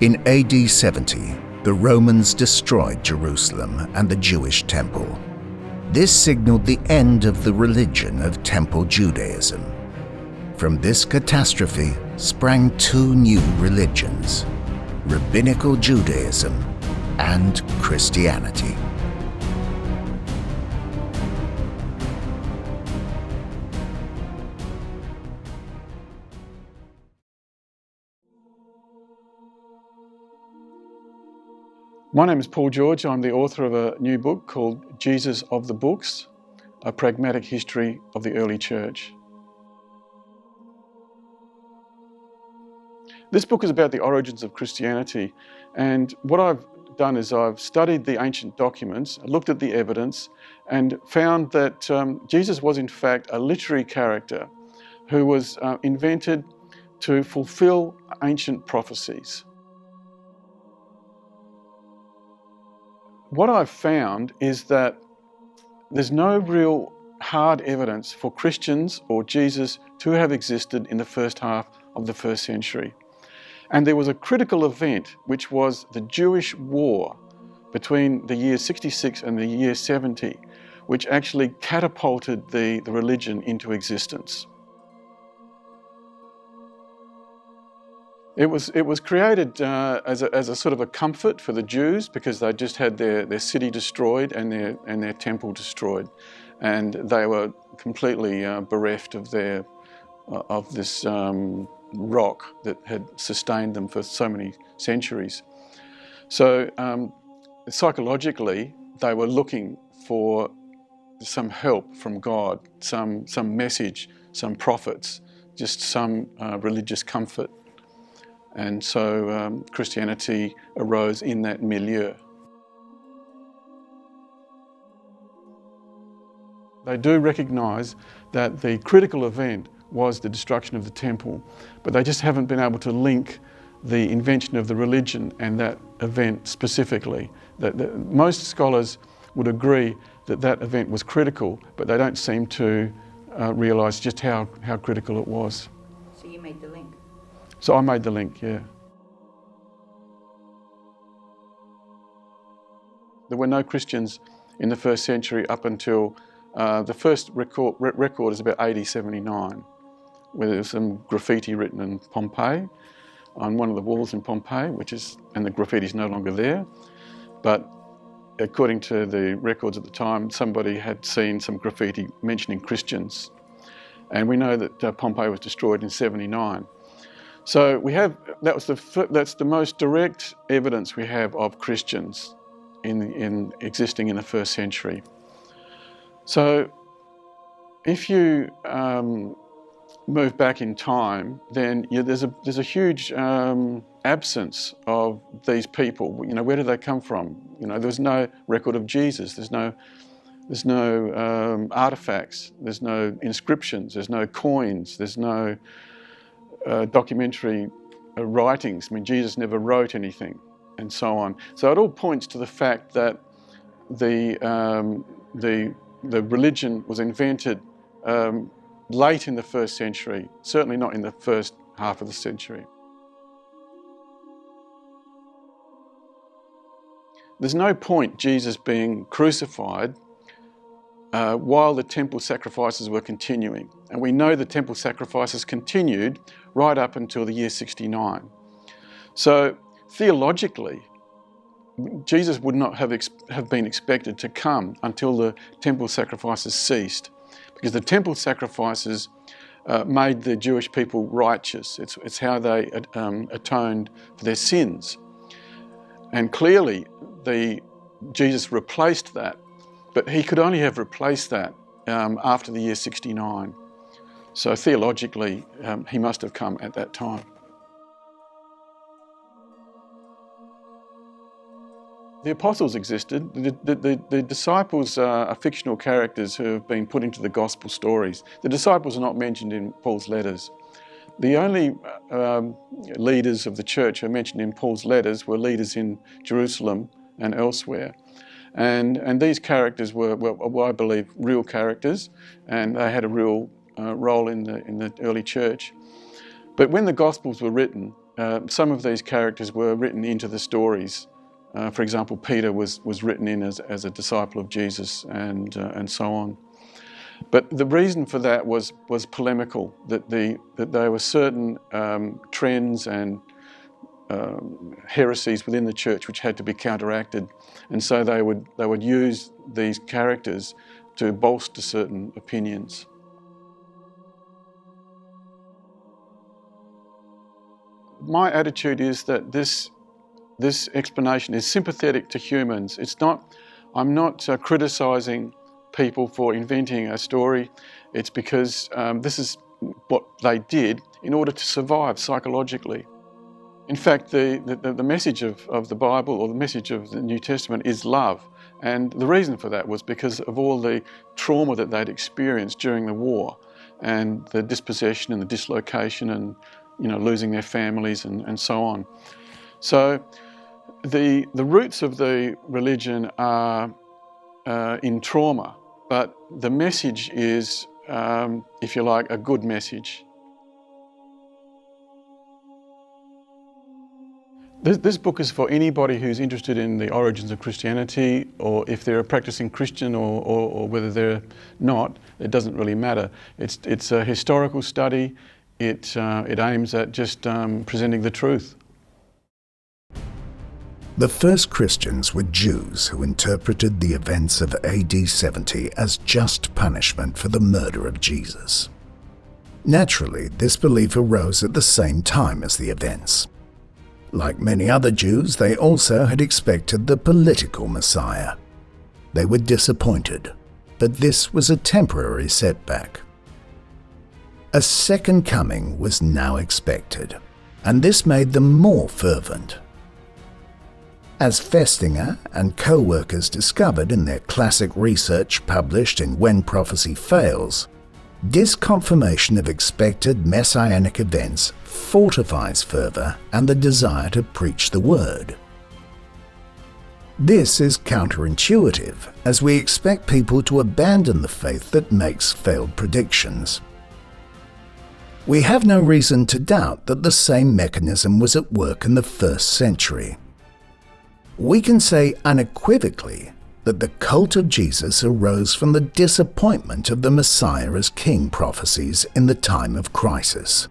In AD 70, the Romans destroyed Jerusalem and the Jewish temple. This signaled the end of the religion of Temple Judaism. From this catastrophe sprang two new religions: Rabbinical Judaism and Christianity. My name is Paul George. I'm the author of a new book called Jesus of the Books, A Pragmatic History of the Early Church. This book is about the origins of Christianity, and what I've done is I've studied the ancient documents, looked at the evidence, and found that Jesus was in fact a literary character who was invented to fulfill ancient prophecies. What I've found is that there's no real hard evidence for Christians or Jesus to have existed in the first half of the first century. And there was a critical event, which was the Jewish war between the year 66 and the year 70, which actually catapulted the religion into existence. It was created as a sort of a comfort for the Jews, because they just had their city destroyed and their temple destroyed, and they were completely bereft of this rock that had sustained them for so many centuries. So psychologically, they were looking for some help from God, some message, some prophets, just some religious comfort. And so Christianity arose in that milieu. They do recognise that the critical event was the destruction of the temple, but they just haven't been able to link the invention of the religion and that event specifically. Most scholars would agree that that event was critical, but they don't seem to realise just how critical it was. So you made the link? So I made the link, yeah. There were no Christians in the first century up until the first record is about AD 79, where there's some graffiti written in Pompeii, on one of the walls in Pompeii, and the graffiti's no longer there. But according to the records at the time, somebody had seen some graffiti mentioning Christians. And we know that Pompeii was destroyed in 79. So that's the most direct evidence we have of Christians in existing in the first century. So if you move back in time, then there's a huge absence of these people. Where did they come from? There's no record of Jesus. There's no artifacts. There's no inscriptions. There's no coins. There's no documentary writings. Jesus never wrote anything, and so on. So it all points to the fact that the religion was invented late in the first century, certainly not in the first half of the century. There's no point Jesus being crucified while the temple sacrifices were continuing. And we know the temple sacrifices continued right up until the year 69. So theologically, Jesus would not have been expected to come until the temple sacrifices ceased, because the temple sacrifices made the Jewish people righteous. It's how they atoned for their sins. And clearly, Jesus replaced that. But he could only have replaced that after the year 69. So theologically, he must have come at that time. The apostles existed. The disciples are fictional characters who have been put into the gospel stories. The disciples are not mentioned in Paul's letters. The only leaders of the church who are mentioned in Paul's letters were leaders in Jerusalem and elsewhere. And these characters were, I believe, real characters, and they had a real role in the early church. But when the Gospels were written, some of these characters were written into the stories. For example, Peter was written in as a disciple of Jesus, and so on. But the reason for that was polemical, that there were certain trends and heresies within the church which had to be counteracted, and so they would use these characters to bolster certain opinions. My attitude is that this explanation is sympathetic to humans. I'm not criticising people for inventing a story. It's because this is what they did in order to survive psychologically. In fact, the message of the Bible, or the message of the New Testament, is love. And the reason for that was because of all the trauma that they'd experienced during the war, and the dispossession and the dislocation, and losing their families and so on. So the roots of the religion are in trauma, but the message is, if you like, a good message. This book is for anybody who's interested in the origins of Christianity, or if they're a practicing Christian or whether they're not, it doesn't really matter. It's a historical study. It aims at just presenting the truth. The first Christians were Jews who interpreted the events of AD 70 as just punishment for the murder of Jesus. Naturally, this belief arose at the same time as the events. Like many other Jews, they also had expected the political Messiah. They were disappointed, but this was a temporary setback. A second coming was now expected, and this made them more fervent. As Festinger and co-workers discovered in their classic research published in When Prophecy Fails, disconfirmation of expected messianic events fortifies fervor and the desire to preach the word. This is counterintuitive, as we expect people to abandon the faith that makes failed predictions. We have no reason to doubt that the same mechanism was at work in the first century. We can say unequivocally that the cult of Jesus arose from the disappointment of the Messiah as King prophecies in the time of crisis.